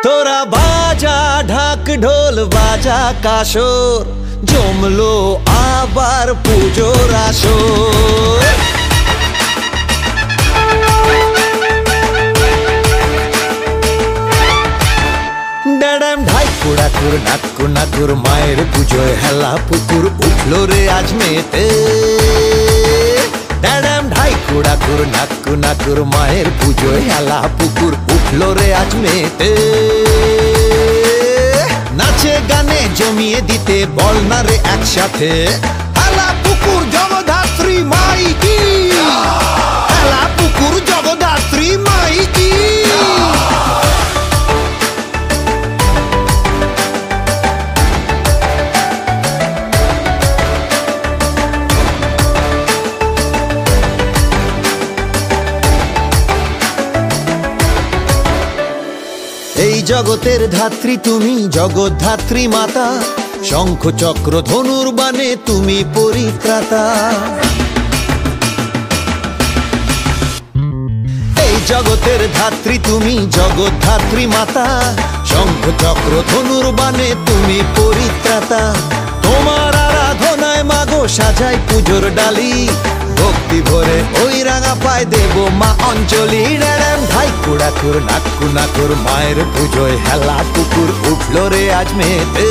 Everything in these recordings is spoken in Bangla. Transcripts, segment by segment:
তোরা বাজা ঢাক ঢোল বাজা কাসর, জমলো আবার পুজোর আসর। ড্যাডাম ঢাই কুড়াকুর নাকুর নাকুর মায়ের পুজোয় হেলা পুকুর উঠলো রে আজ মেতে। ড্যাডাম ঢাই কুড়াকুর নাকুর নাকুর মায়ের পুজোয় হেলা পুকুর উঠলো রে আজ মেতে। নাচে গানে জমিয়ে দিতে বল না রে একসাথে, হেলা পুকুর জগদ্ধাত্রী মাই কি, হেলা পুকুর জগদ্ধাত্রী মাই কি। এই জগতের ধাত্রী তুমি জগদ্ধাত্রী মাতা, শঙ্খ চক্র ধনুর বানে তুমি পরিত্রাতা। এই জগতের ধাত্রী তুমি জগদ্ধাত্রী মাতা, শঙ্খ চক্র ধনুর বানে তুমি পরিত্রাতা। তোমার আরাধনায় মাগো সাজাই পুজোর ডালি, ভক্তি ভরে ওই রাঙা পায় দেব মা অঞ্জলি। ড্যাডাম ঢাই কুড়াকুর নাকুর নাকুর মায়ের পুজোয় হেলা পুকুর উঠলো রে আজ মেতে।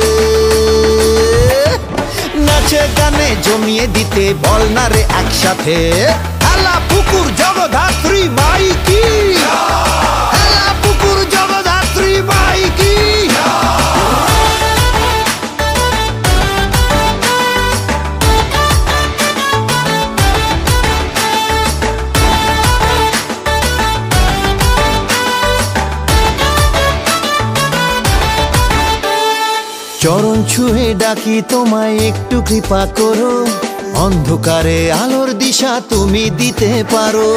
নাচে গানে জমিয়ে দিতে বল না রে একসাথে, হেলা পুকুর জগদ্ধাত্রী মাই কি, হেলা পুকুর জগদ্ধাত্রী মাই কি। চরণ ছুঁয়ে ডাকি তোমায় একটু কৃপা করো, অন্ধকারে আলোর দিশা তুমি দিতে পারো।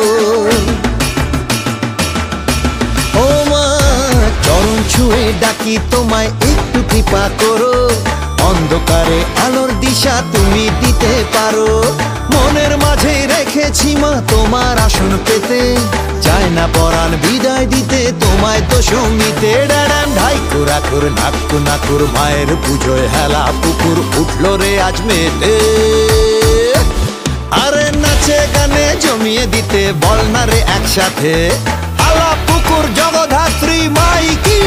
ও মা চরণ ছুঁয়ে ডাকি তোমায় একটু কৃপা করো, অন্ধকারে আলোর দিশা তুমি দিতে পারো। মনের মাঝে রেখেছি মা তোমার আসন পেতে, চায় না পরাণ বিদায় দিতে তোমায় দশমীতে। ড্যাডাম ঢাই কুড়াকুর নাকুর নাকুর মায়ের পুজোয় হেলা পুকুর উঠলো রে আজ মেতে। আরে নাচে গানে জমিয়ে দিতে বল না রে একসাথে, হেলা পুকুর জগদ্ধাত্রী মাই কি,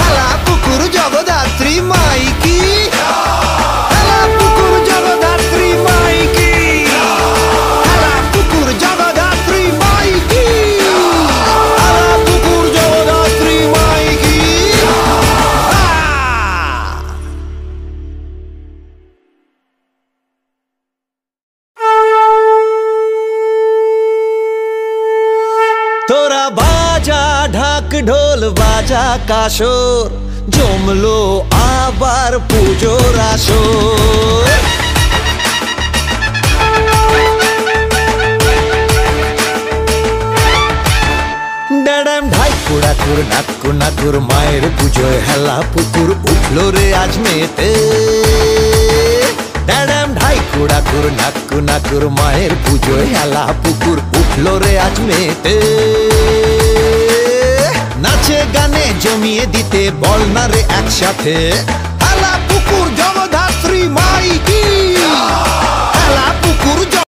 হেলা পুকুর জগদ্ধাত্রী মাই কি, হেলা পুকুর জগদ্ধাত্রী মাই কি, হেলা পুকুর জগদ্ধাত্রী মাই কি, হেলা পুকুর জগদ্ধাত্রী মাই কি। তোরা বাজা ঢাক ঢোল বাজা কাসর, জমলো আবার পুজোর আসর। ড্যাডাম ঢাই কুড়াকুর নাকুর নাকুর মায়ের পুজোয় হেলা পুকুর উঠলো রে আজ মেতে। ড্যাডাম ঢাই কুড়াকুর নাকুর নাকুর মায়ের পুজোয় হেলা পুকুর উঠলো রে আজ মেতে। নাচে গানে জমিয়ে দিতে বল না রে একসাথে, হেলা পুকুর জগদ্ধাত্রী মাই কি, হেলা পুকুর।